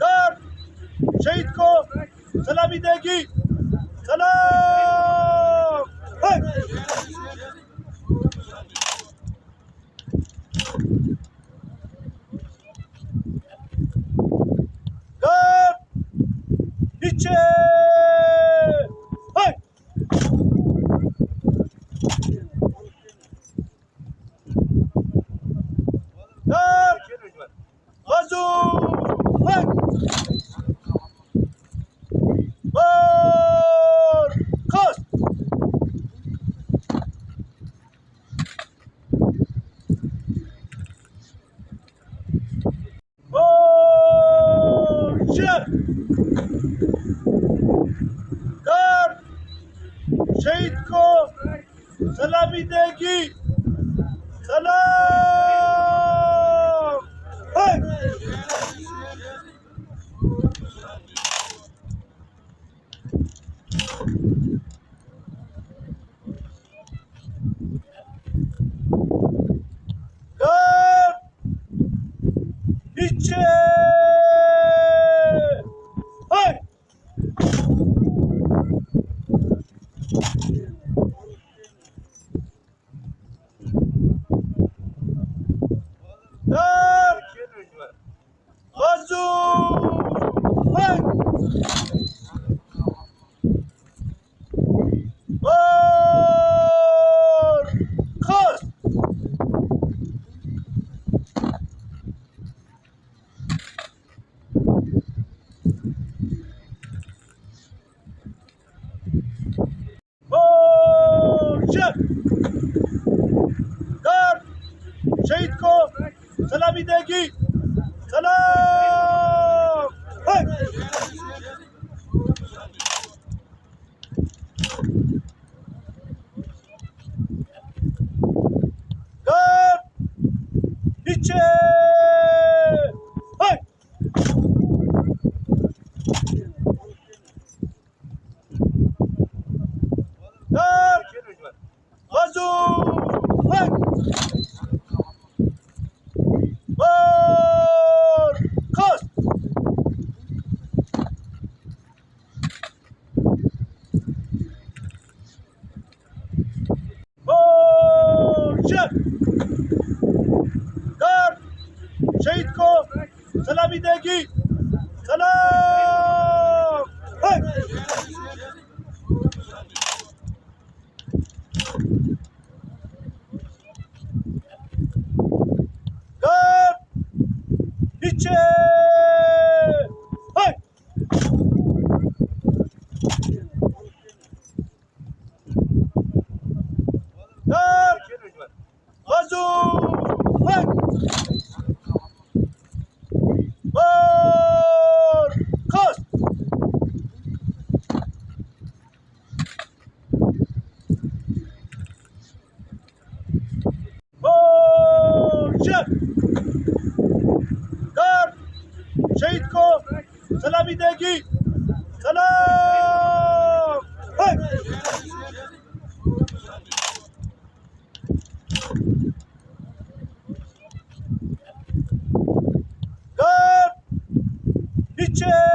Car शहीद को सलामी देगी। सलाम। है। कार पीछे। है। कार बाजू। है। बरखास्त। शेर। कार शहीद को सलामी देगी। सलाम। है। कार पीछे। है। कार बाजू। है। बरखास्त। शेर। कार शहीद को सलामी देगी। सलाम। है। कार पीछे। है। कार बाजू। है। बरखास्त। शेर। कार शहीद को सलामी देगी। सलाम। है। कार पीछे। है। कार बाजू। है। बरखास्त। शेर। कार शहीद को सलामी देगी। सलाम। है। कार पीछे।